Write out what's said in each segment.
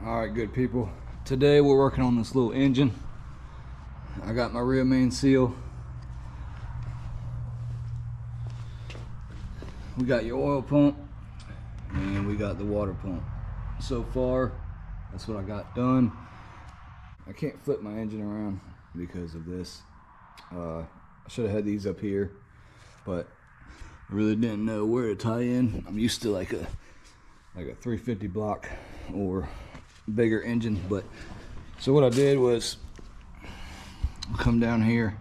Alright, good people. Today we're working on this little engine. I got my rear main seal. We got your oil pump and we got the water pump. So far, that's what I got done. I can't flip my engine around because of this. I should have had these up here, but I really didn't know where to tie in. I'm used to like a 350 block or bigger engine. But so what I did was come down here,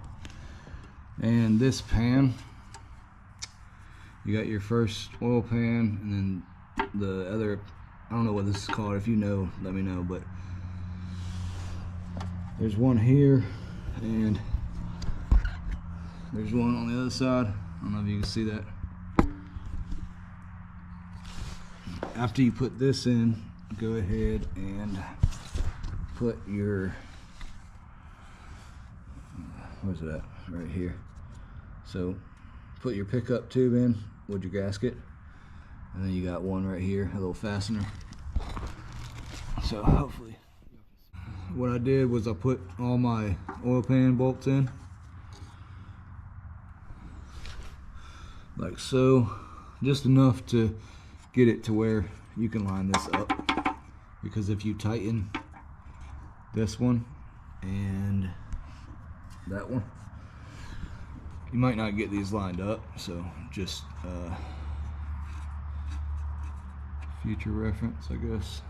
and this pan, you got your first oil pan, and then the other, I don't know what this is called. If you know, let me know. But there's one here and there's one on the other side. I don't know if you can see that. After you put this in, go ahead and put your, where's it at? Right here. So put your pickup tube in with your gasket, and then you got one right here, a little fastener. So hopefully, what I did was I put all my oil pan bolts in like so, just enough to get it to where you can line this up, because if you tighten this one and that one, you might not get these lined up. So just future reference, I guess.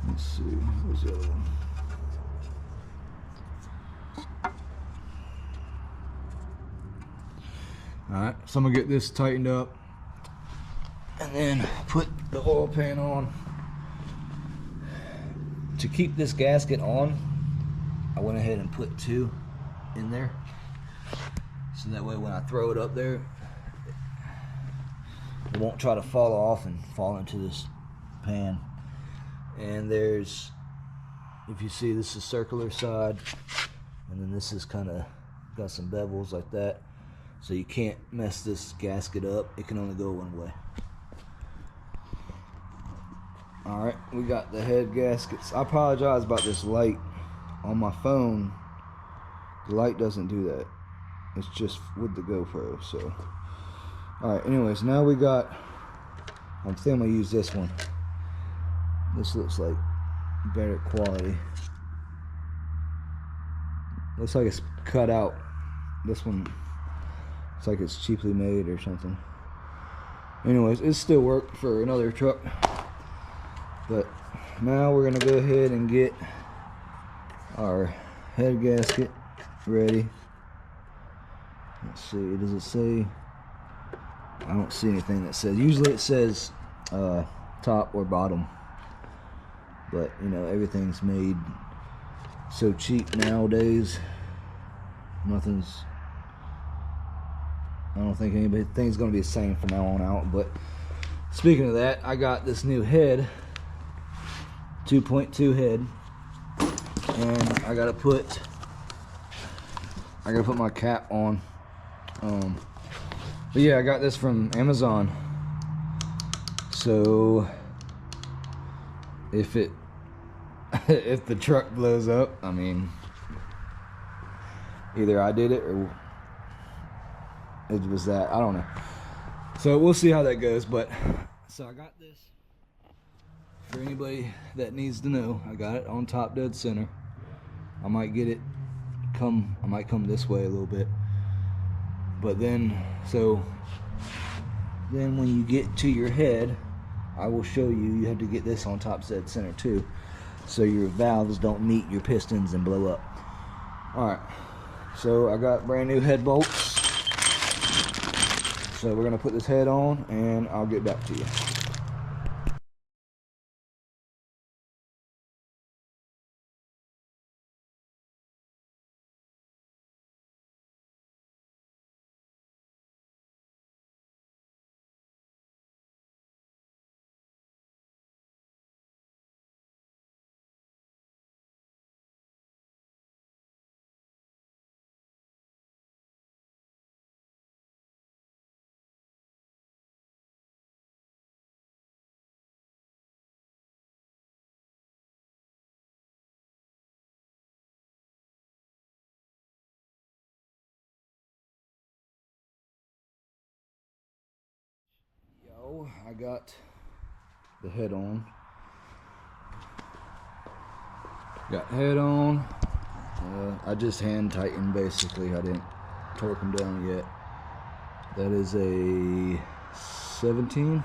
Let's see, where's the other one? Alright, so I'm gonna get this tightened up and then put the oil pan on. To keep this gasket on, I went ahead and put 2 in there, so that way when I throw it up there, it won't try to fall off and fall into this pan. And there's, if you see, this is circular side, and then this is kind of got some bevels like that, so you can't mess this gasket up. It can only go one way. Alright, we got the head gaskets. I apologize about this light on my phone. The light doesn't do that. It's just with the GoPro. So alright, anyways, now we got, I think I'm gonna use this one. This looks like better quality. Looks like it's cut out. This one, it's like it's cheaply made or something. Anyways, it still worked for another truck. But now we're gonna go ahead and get our head gasket ready. Let's see, does it say? I don't see anything that says. Usually it says top or bottom, but you know, everything's made so cheap nowadays. Nothing's, I don't think anything's gonna be the same from now on out. But speaking of that, I got this new head, 2.2 head, and I gotta put my cap on. But yeah, I got this from Amazon. So if if the truck blows up, I mean, either I did it or it was that, I don't know. So we'll see how that goes. But so I got this. For anybody that needs to know, I got it on top dead center. I might get it I might come this way a little bit. But then, so then when you get to your head, I will show you have to get this on top dead center too, so your valves don't meet your pistons and blow up. Alright, so I got brand new head bolts. So we're gonna put this head on and I'll get back to you. Now I got the head on. Got head on. I just hand tightened basically. I didn't torque them down yet. That is a 17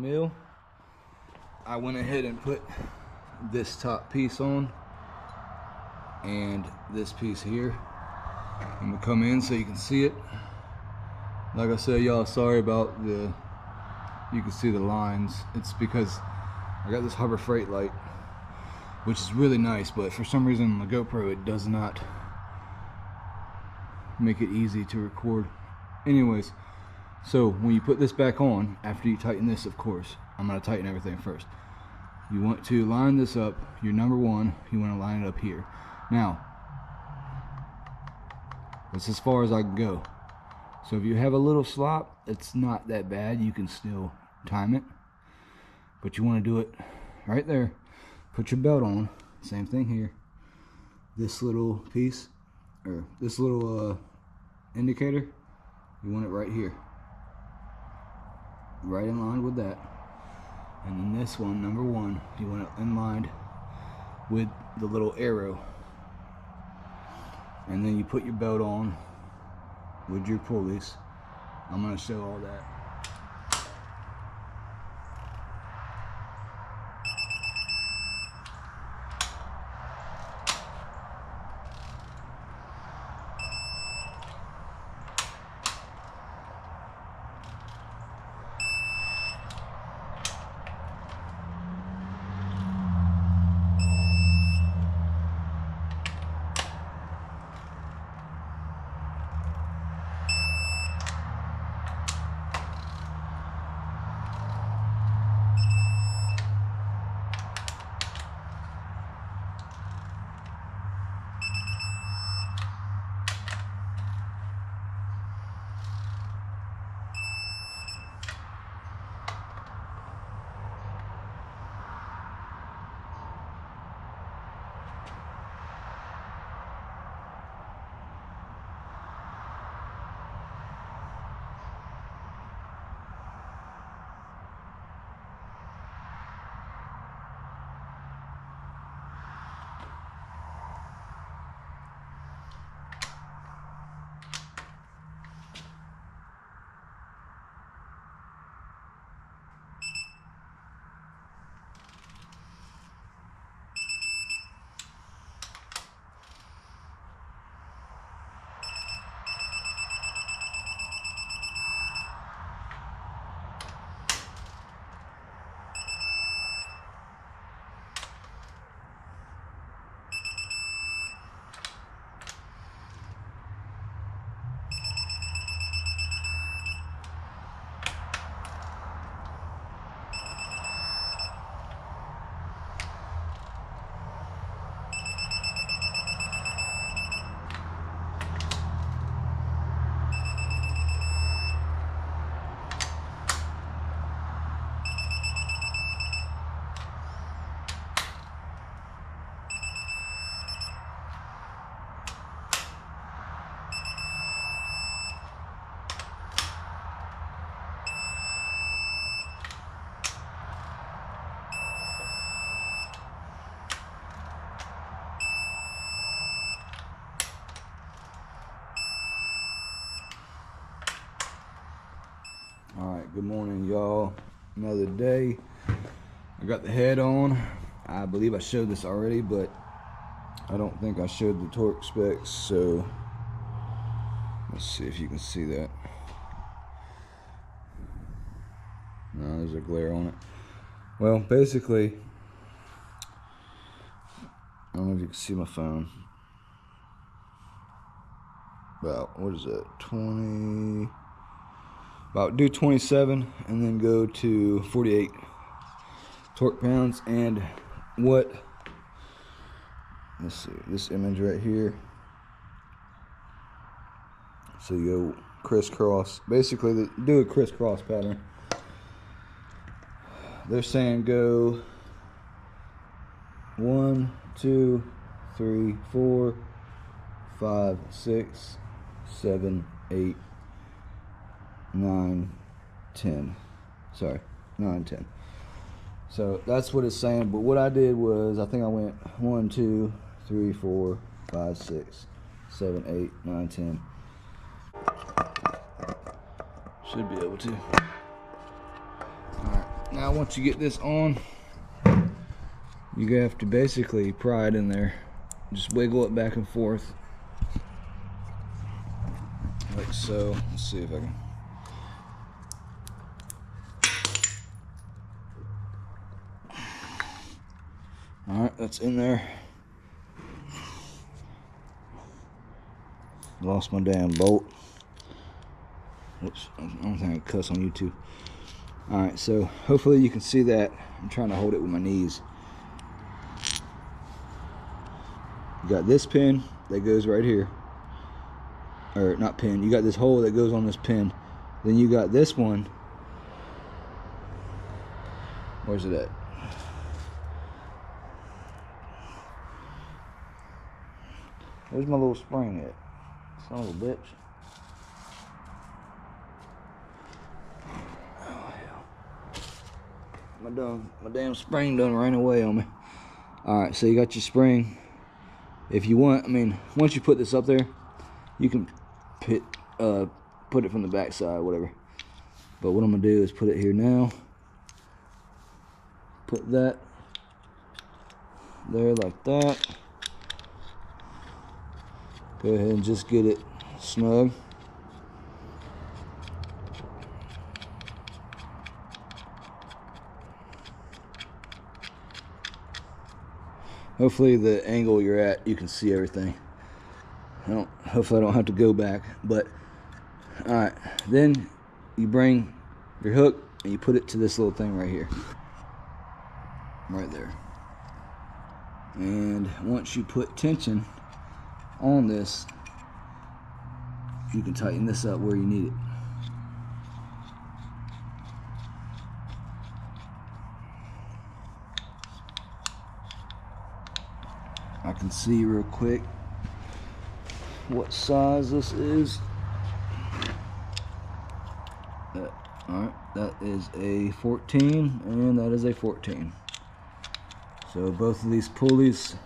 mil. I went ahead and put this top piece on and this piece here. I'm gonna come in so you can see it. Like I said, y'all, sorry about you can see the lines. It's because I got this Harbor Freight light, which is really nice, but for some reason on the GoPro it does not make it easy to record. Anyways, so when you put this back on, after you tighten this, of course, I'm gonna tighten everything first. You want to line this up, your number one, you want to line it up here. Now, that's as far as I can go. So if you have a little slop, it's not that bad, you can still time it. But you want to do it right there. Put your belt on, same thing here. This little piece, or this little indicator, you want it right here. Right in line with that. And then this one, number one, you want it in line with the little arrow. And then you put your belt on with your pulleys. I'm going to show all that. Good morning, y'all. Another day. I got the head on. I believe I showed this already, but I don't think I showed the torque specs, so let's see if you can see that. No, there's a glare on it. Well, basically, I don't know if you can see my phone. About, what is that, 20, about do 27 and then go to 48 torque pounds. And what, let's see, this image right here. So you go crisscross, basically do a crisscross pattern. They're saying go 1, 2, 3, 4, 5, 6, 7, 8, 9, 10. Sorry, 9, 10. So that's what it's saying. But what I did was, I think I went 1, 2, 3, 4, 5, 6, 7, 8, 9, 10. Should be able to. Alright, now once you get this on, you have to basically pry it in there. Just wiggle it back and forth. Like so. Let's see if I can. Alright, that's in there. Lost my damn bolt. Which I don't think I can cuss on YouTube. Alright, so hopefully you can see that. I'm trying to hold it with my knees. You got this pin that goes right here. Or not pin, you got this hole that goes on this pin. Then you got this one. Where's it at? Where's my little spring at? Son of a bitch. Oh hell. My damn spring done ran away on me. Alright, so you got your spring. If you want, I mean, once you put this up there, you can put it from the back side, whatever. But what I'm gonna do is put it here now. Put that there like that. Go ahead and just get it snug. Hopefully the angle you're at, you can see everything. Hopefully I don't have to go back. But alright, then you bring your hook and you put it to this little thing right here. Right there. And once you put tension on this, you can tighten this up where you need it. I can see real quick what size this is. Alright, that is a 14 and that is a 14. So both of these pulleys,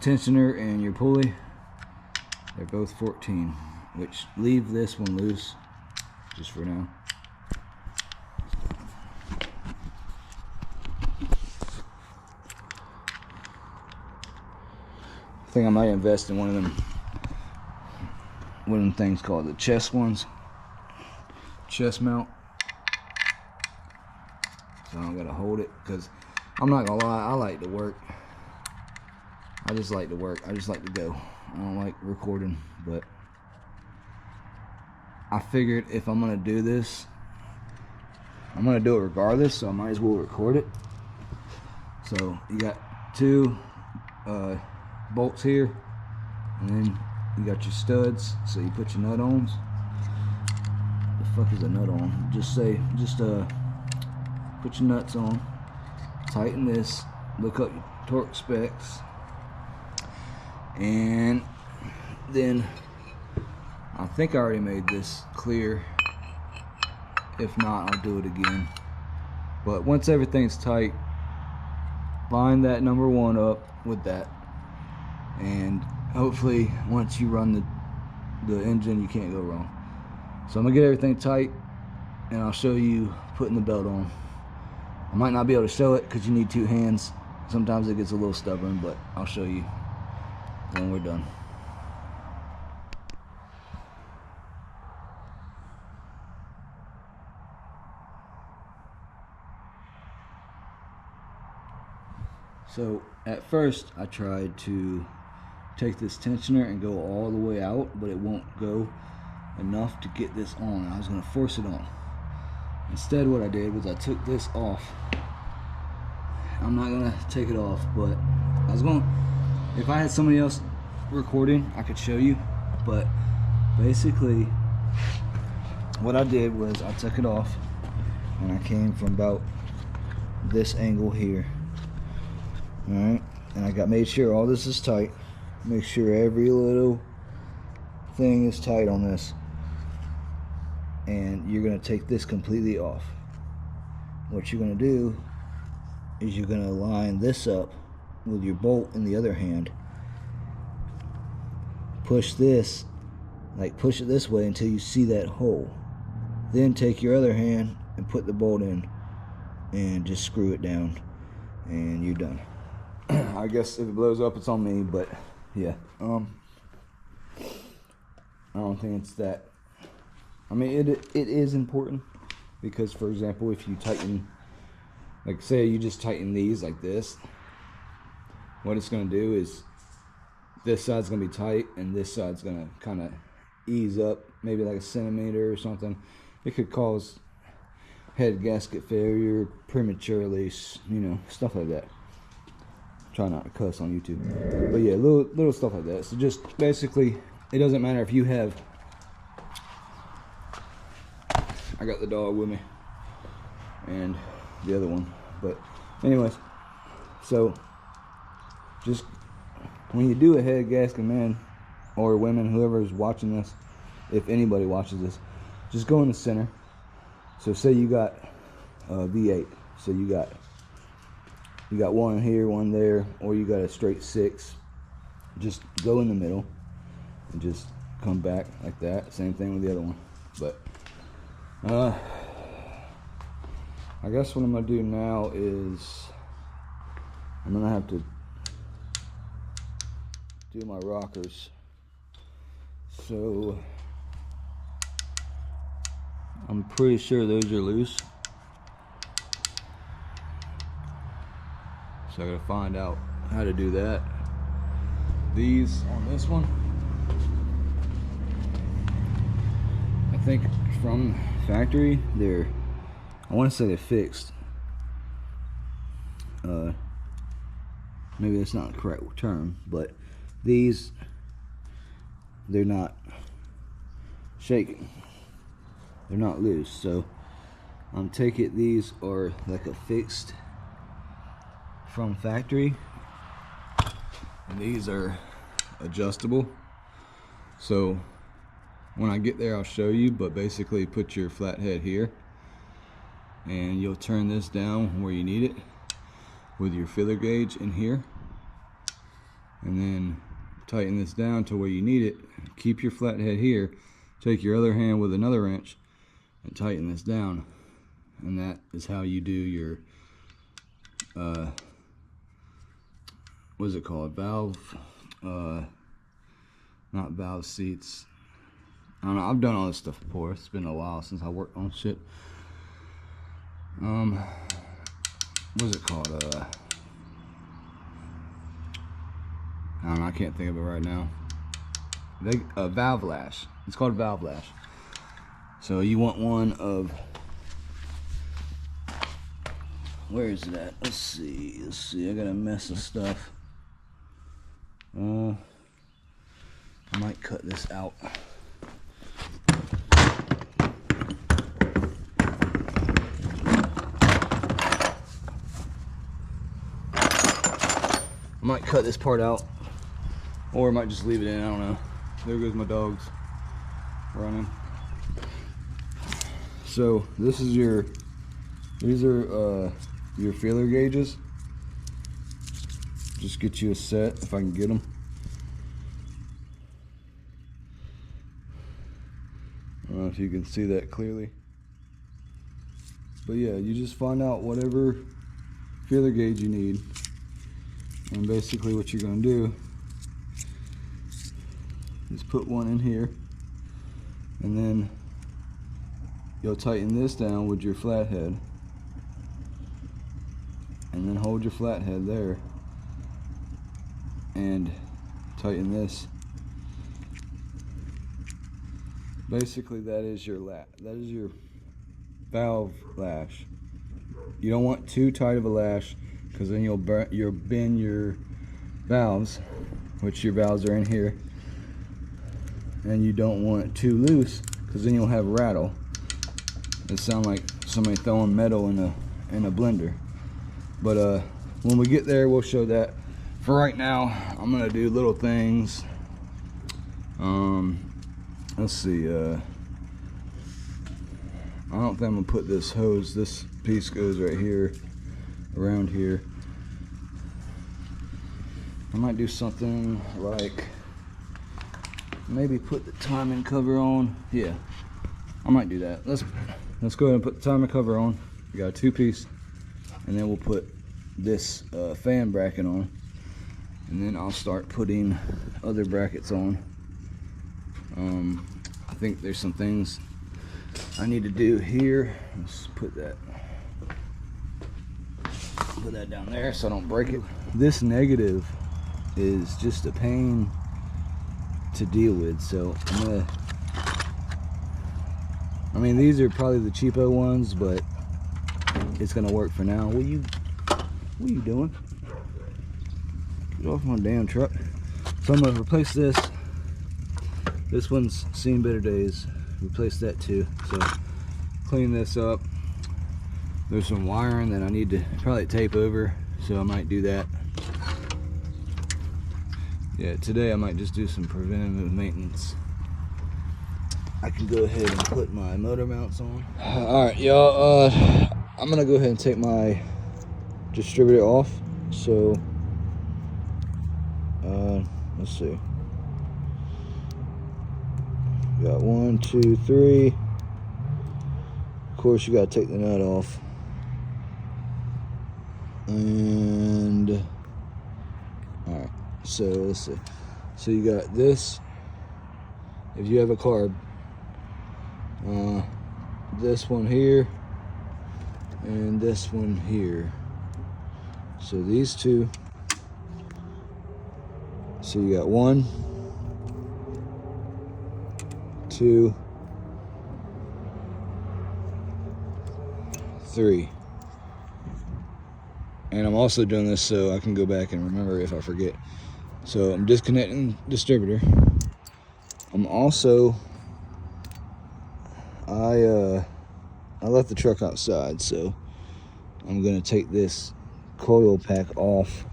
tensioner and your pulley, they're both 14, which leave this one loose just for now. I think I might invest in one of them things called the chest ones, chest mount. So I'm gonna hold it because I'm not gonna lie, I like to work. I just like to work. I just like to go. I don't like recording, but I figured if I'm gonna do this, I'm gonna do it regardless, so I might as well record it. So you got two bolts here, and then you got your studs, so you put your nut ons. The fuck is a nut on? Just put your nuts on, tighten this, look up your torque specs, and then I think I already made this clear. If not, I'll do it again. But once everything's tight, line that number 1 up with that, and hopefully once you run the engine, you can't go wrong. So I'm gonna get everything tight and I'll show you putting the belt on. I might not be able to show it because you need 2 hands. Sometimes it gets a little stubborn, but I'll show you when we're done. So at first I tried to take this tensioner and go all the way out, but it won't go enough to get this on. I was going to force it on. Instead what I did was I took this off. I'm not going to take it off, but I was going to, if I had somebody else recording, I could show you. But basically what I did was I took it off and I came from about this angle here. Alright, and I made sure all this is tight. Make sure every little thing is tight on this. and you're going to take this completely off. What you're going to do is you're going to line this up with your bolt in the other hand. Push this, like push it this way until you see that hole. Then take your other hand and put the bolt in and just screw it down, and you're done. I guess if it blows up, it's on me, but yeah. I don't think it's that. I mean, it is important, because, for example, if you tighten, like say you just tighten these like this, what it's going to do is this side's going to be tight and this side's going to kind of ease up, maybe like a centimeter or something. It could cause head gasket failure prematurely, you know, stuff like that. Try not to cuss on YouTube, but yeah, little stuff like that. So just basically, it doesn't matter if you have, I got the dog with me and the other one, but anyways, so just when you do a head gasket, man or women, whoever is watching this, if anybody watches this, just go in the center. So say you got a V8, so you got one here, one there, or you got a straight 6. Just go in the middle and just come back like that. Same thing with the other one. But I guess what I'm gonna do now is I'm gonna have to do my rockers. So I'm pretty sure those are loose. So I gotta find out how to do that. These on this one, I think from factory, they're, I want to say they're fixed. Maybe that's not the correct term, but these, they're not shaking. They're not loose. So I'm taking, these are like a fixed from factory, and these are adjustable. So when I get there, I'll show you, but basically put your flathead here and you'll turn this down where you need it with your feeler gauge in here, and then tighten this down to where you need it. Keep your flathead here, take your other hand with another wrench and tighten this down, and that is how you do your what is it called? Valve, not valve seats. I don't know, I've done all this stuff before. It's been a while since I worked on shit. What's it called? I don't know, I can't think of it right now. Valve lash. It's called valve lash. So you want one of, where is it at? Let's see, I got a mess of stuff. I might cut this out. I might cut this part out, or I might just leave it in, I don't know. There goes my dogs running. So this is your, these are your feeler gauges. Just get you a set if I can get them. I don't know if you can see that clearly, but yeah, you just find out whatever feeler gauge you need, and basically what you're going to do is put one in here, and then you'll tighten this down with your flathead, and then hold your flathead there and tighten this. Basically that is your valve lash. You don't want too tight of a lash, because then you'll bend your valves, which your valves are in here, and you don't want it too loose, because then you'll have rattle. It sounds like somebody throwing metal in a blender. But when we get there, we'll show that. For right now, I'm gonna do little things. Let's see. I don't think I'm gonna put this hose. This piece goes right here, around here. I might do something like maybe put the timing cover on. Yeah, I might do that. Let's go ahead and put the timing cover on. We got a 2-piece, and then we'll put this fan bracket on, and then I'll start putting other brackets on. I think there's some things I need to do here. Let's put that down there so I don't break it. This negative is just a pain to deal with, so I mean, these are probably the cheapo ones, but it's gonna work for now. What are you doing? Get off my damn truck. So I'm gonna replace this. This one's seen better days. Replace that too. So clean this up. There's some wiring that I need to probably tape over, so I might do that. Yeah, today I might just do some preventative maintenance. I can go ahead and put my motor mounts on. All right, y'all. I'm gonna go ahead and take my distributor off. So, let's see. Got 1, 2, 3. Of course, you gotta take the nut off. And all right. So let's see. So you got this. If you have a carb, this one here, and this one here. So these two. So you got 1, 2, 3. And I'm also doing this so I can go back and remember if I forget. So I'm disconnecting distributor. I'm also, I left the truck outside, so I'm gonna take this coil pack off.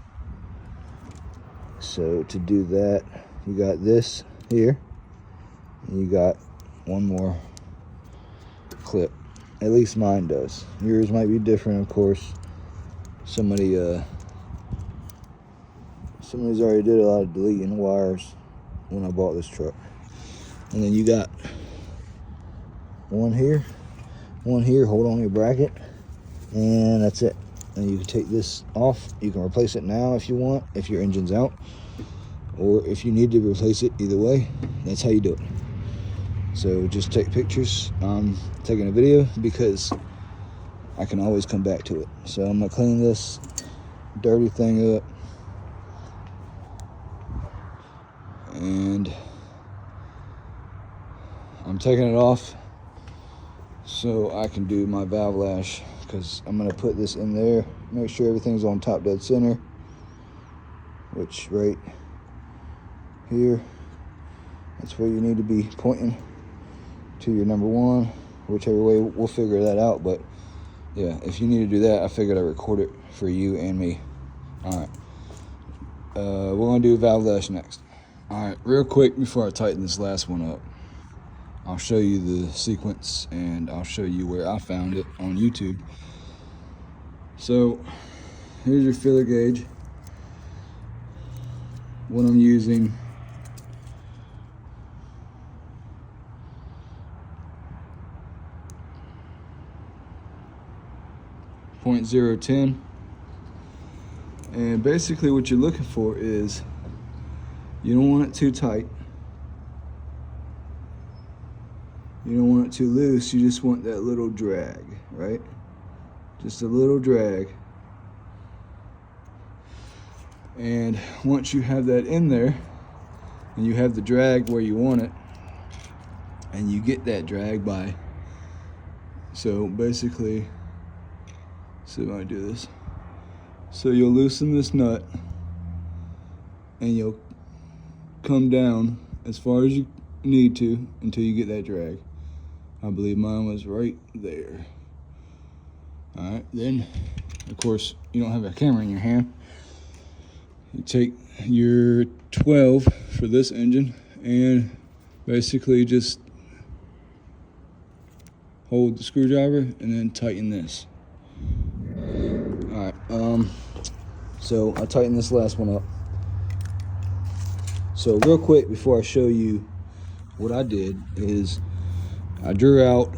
So to do that, you got this here, and you got one more clip. At least mine does. Yours might be different, of course. Somebody's already did a lot of deleting wires when I bought this truck. And then you got one here, hold on your bracket, and that's it. And you can take this off. You can replace it now if you want, if your engine's out, or if you need to replace it. Either way, that's how you do it. So just take pictures. I'm taking a video because I can always come back to it. So I'm gonna clean this dirty thing up, and I'm taking it off so I can do my valve lash, because I'm gonna put this in there, make sure everything's on top dead center, which right here, that's where you need to be pointing to your number 1, whichever way. We'll figure that out, but yeah, if you need to do that, I figured I'd record it for you and me. All right, we're gonna do valve lash next. All right, real quick before I tighten this last one up, I'll show you the sequence, and I'll show you where I found it on YouTube. So here's your filler gauge. What I'm using, .010, and basically what you're looking for is, you don't want it too tight, you don't want it too loose, you just want that little drag, right? Just a little drag. And once you have that in there, and you have the drag where you want it, and you get that drag by, so basically, see if I do this. So you'll loosen this nut, and you'll come down as far as you need to until you get that drag. I believe mine was right there. All right, then of course you don't have a camera in your hand. You take your 12 for this engine and basically just hold the screwdriver and then tighten this. All right, so I tightened this last one up. So real quick before I show you what I did is I drew out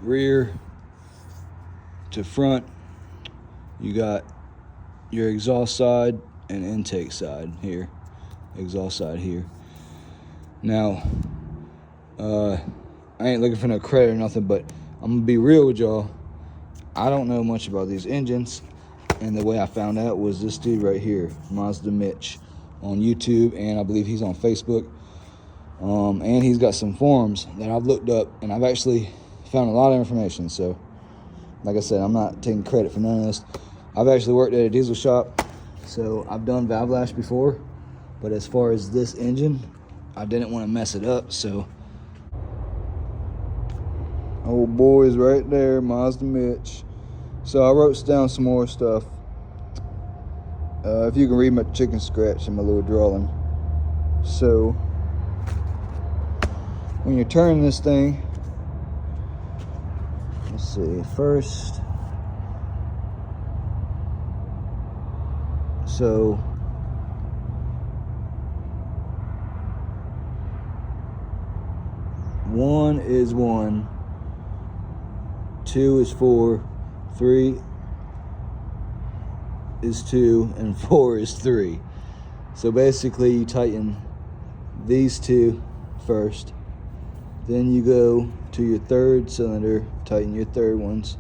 rear to front. You got your exhaust side and intake side here, exhaust side here. Now, I ain't looking for no credit or nothing, but I'm gonna be real with y'all. I don't know much about these engines, and the way I found out was this dude right here, Mazda Mitch, on YouTube, and I believe he's on Facebook. And he's got some forums that I've looked up, and I've actually found a lot of information. So, like I said, I'm not taking credit for none of this. I've actually worked at a diesel shop, so I've done valve lash before, but as far as this engine, I didn't want to mess it up, so. Old boy's right there, Mazda Mitch. So I wrote down some more stuff. If you can read my chicken scratch and my little drawing. So, when you're turning this thing, let's see, first, so one is 1, 2 is 4, 3 is 2, and 4 is 3. So basically you tighten these two first, then you go to your third cylinder, tighten your third ones,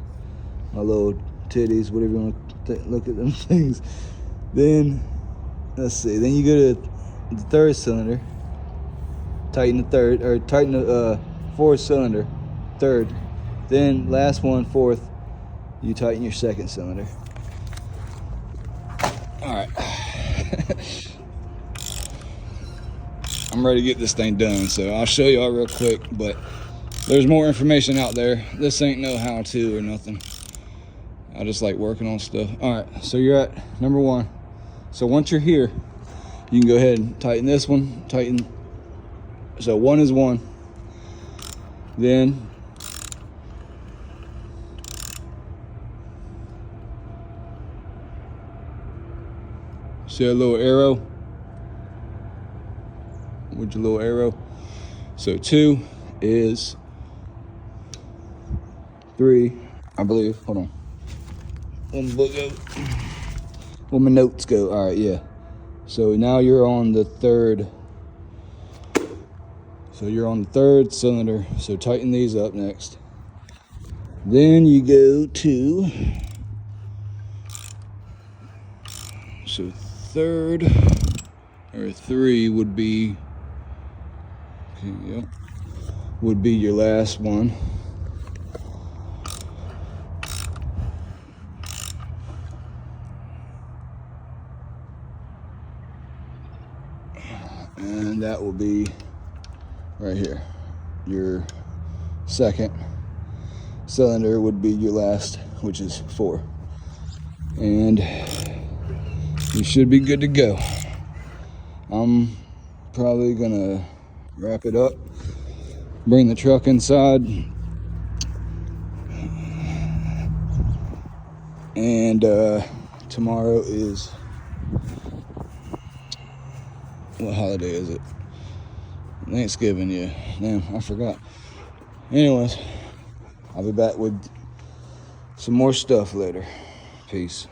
my little titties, whatever you want to look at them things. Then, let's see, then you go to the third cylinder, tighten the third, or tighten the fourth cylinder, third. Then last one, fourth, you tighten your second cylinder. All right. I'm ready to get this thing done, so I'll show y'all real quick, but there's more information out there. This ain't no how-to or nothing. I just like working on stuff. All right, so you're at number 1. So once you're here, you can go ahead and tighten this one, tighten. So 1 is 1. Then see a little arrow with your little arrow. So 2 is 3, I believe. Hold on. Let me look up where my notes go. All right, yeah. So now you're on the third. So you're on the third cylinder. So tighten these up next. Then you go to, so third or 3 would be, okay, yeah, would be your last one. And that will be right here. Your second cylinder would be your last, which is 4. And you should be good to go. I'm probably gonna wrap it up, bring the truck inside, and tomorrow is, what holiday is it? Thanksgiving, yeah. Damn, I forgot. Anyways, I'll be back with some more stuff later. Peace.